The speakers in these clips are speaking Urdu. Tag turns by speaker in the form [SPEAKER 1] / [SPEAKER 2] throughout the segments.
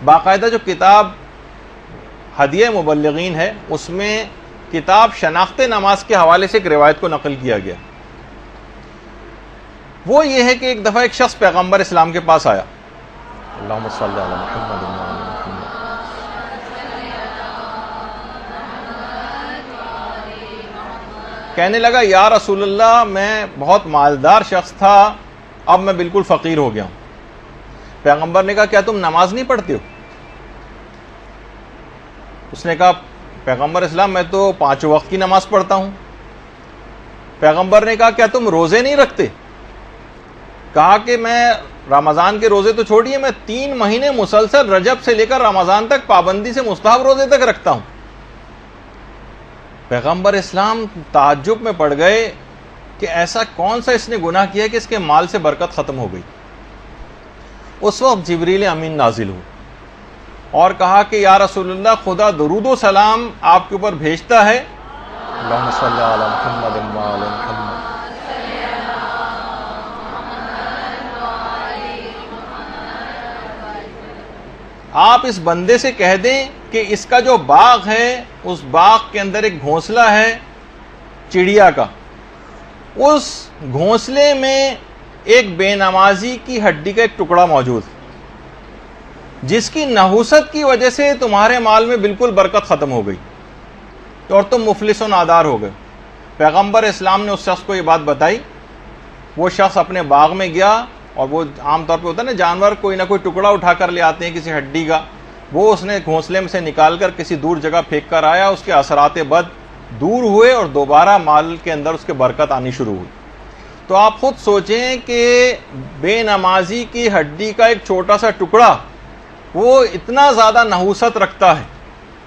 [SPEAKER 1] باقاعدہ جو کتاب ہدیہ مبلغین ہے اس میں کتاب شناخت نماز کے حوالے سے ایک روایت کو نقل کیا گیا. وہ یہ ہے کہ ایک دفعہ ایک شخص پیغمبر اسلام کے پاس آیا. اللہم صلی علی محمد و علی محمد. کہنے لگا یا رسول اللہ میں بہت مالدار شخص تھا، اب میں بالکل فقیر ہو گیا ہوں. پیغمبر نے کہا کیا تم نماز نہیں پڑھتے ہو؟ اس نے کہا پیغمبر اسلام میں تو 5 وقت کی نماز پڑھتا ہوں. پیغمبر نے کہا کیا تم روزے نہیں رکھتے؟ کہا کہ میں رمضان کے روزے تو چھوڑیے، میں 3 مہینے مسلسل رجب سے لے کر رمضان تک پابندی سے مستحب روزے تک رکھتا ہوں. پیغمبر اسلام تعجب میں پڑ گئے کہ ایسا کون سا اس نے گناہ کیا کہ اس کے مال سے برکت ختم ہو گئی. اس وقت جبریل امین نازل ہوئے اور کہا کہ یا رسول اللہ خدا درود و سلام آپ کے اوپر بھیجتا ہے. اللہم صلی علی محمد و علی محمد. آپ اس بندے سے کہہ دیں کہ اس کا جو باغ ہے اس باغ کے اندر ایک گھونسلہ ہے چڑیا کا، اس گھونسلے میں ایک بے نمازی کی ہڈی کا ایک ٹکڑا موجود ہے جس کی نحوست کی وجہ سے تمہارے مال میں بالکل برکت ختم ہو گئی اور تم مفلس و نادار ہو گئے. پیغمبر اسلام نے اس شخص کو یہ بات بتائی. وہ شخص اپنے باغ میں گیا اور وہ عام طور پہ ہوتا ہے نا جانور کوئی نہ کوئی ٹکڑا اٹھا کر لے آتے ہیں کسی ہڈی کا، وہ اس نے گھونسلے میں سے نکال کر کسی دور جگہ پھینک کر آیا. اس کے اثرات بد دور ہوئے اور دوبارہ مال کے اندر اس کے برکت آنی شروع ہوئی. تو آپ خود سوچیں کہ بے نمازی کی ہڈی کا ایک چھوٹا سا ٹکڑا وہ اتنا زیادہ نحوست رکھتا ہے،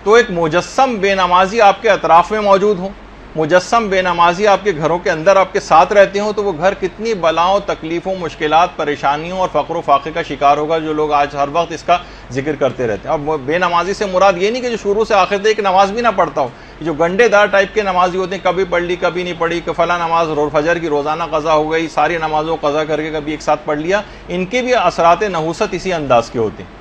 [SPEAKER 1] تو ایک مجسم بے نمازی آپ کے اطراف میں موجود ہو، مجسم بے نمازی آپ کے گھروں کے اندر آپ کے ساتھ رہتے ہوں، تو وہ گھر کتنی بلاؤں، تکلیفوں، مشکلات، پریشانیوں اور فقر و فاقے کا شکار ہوگا جو لوگ آج ہر وقت اس کا ذکر کرتے رہتے ہیں. اور بے نمازی سے مراد یہ نہیں کہ جو شروع سے آخر تک ایک نماز بھی نہ پڑھتا ہو. جو گنڈے دار ٹائپ کے نمازی ہوتے ہیں، کبھی پڑھ لی کبھی نہیں پڑھی، کہ فلاں نماز فجر کی روزانہ قضا ہو گئی، ساری نمازوں قضا کر کے کبھی ایک ساتھ پڑھ لیا، ان کے بھی اثرات نحوست اسی انداز کے ہوتے ہیں.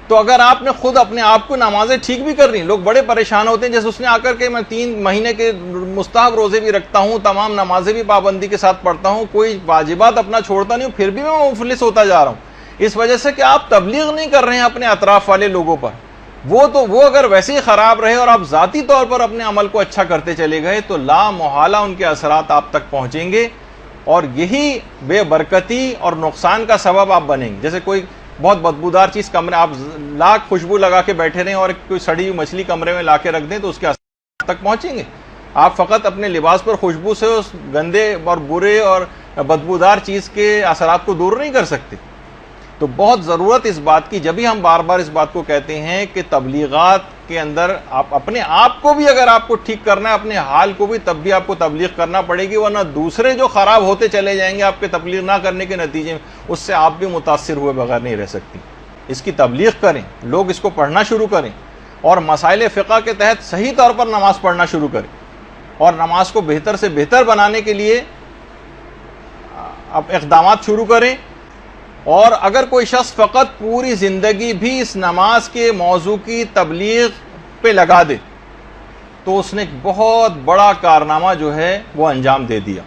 [SPEAKER 1] تو اگر آپ نے خود اپنے آپ کو نمازیں ٹھیک بھی کرنی، لوگ بڑے پریشان ہوتے ہیں جیسے اس نے آ کر کے میں 3 مہینے کے مستحب روزے بھی رکھتا ہوں، تمام نمازیں بھی پابندی کے ساتھ پڑھتا ہوں، کوئی واجبات اپنا چھوڑتا نہیں ہوں، پھر بھی میں مفلس ہوتا جا رہا ہوں. اس وجہ سے کہ آپ تبلیغ نہیں کر رہے ہیں اپنے اطراف والے لوگوں پر. وہ اگر ویسے ہی خراب رہے اور آپ ذاتی طور پر اپنے عمل کو اچھا کرتے چلے گئے تو لا محالہ ان کے اثرات آپ تک پہنچیں گے اور یہی بے برکتی اور نقصان کا سبب آپ بنیں گے. جیسے کوئی بہت بدبودار چیز کمرے، آپ لاکھ خوشبو لگا کے بیٹھے رہیں اور کوئی سڑی ہوئی مچھلی کمرے میں لا کے رکھ دیں تو اس کے اثرات تک پہنچیں گے. آپ فقط اپنے لباس پر خوشبو سے اس گندے اور برے اور بدبودار چیز کے اثرات کو دور نہیں کر سکتے. تو بہت ضرورت اس بات کی، جب ہی ہم بار بار اس بات کو کہتے ہیں کہ تبلیغات کے اندر آپ اپنے آپ کو بھی اگر آپ کو ٹھیک کرنا ہے، اپنے حال کو بھی، تب بھی آپ کو تبلیغ کرنا پڑے گی، ورنہ دوسرے جو خراب ہوتے چلے جائیں گے آپ کے تبلیغ نہ کرنے کے نتیجے میں، اس سے آپ بھی متاثر ہوئے بغیر نہیں رہ سکتی. اس کی تبلیغ کریں، لوگ اس کو پڑھنا شروع کریں اور مسائل فقہ کے تحت صحیح طور پر نماز پڑھنا شروع کریں اور نماز کو بہتر سے بہتر بنانے کے لیے اب اقدامات شروع کریں. اور اگر کوئی شخص فقط پوری زندگی بھی اس نماز کے موضوع کی تبلیغ پہ لگا دے تو اس نے ایک بہت بڑا کارنامہ جو ہے وہ انجام دے دیا.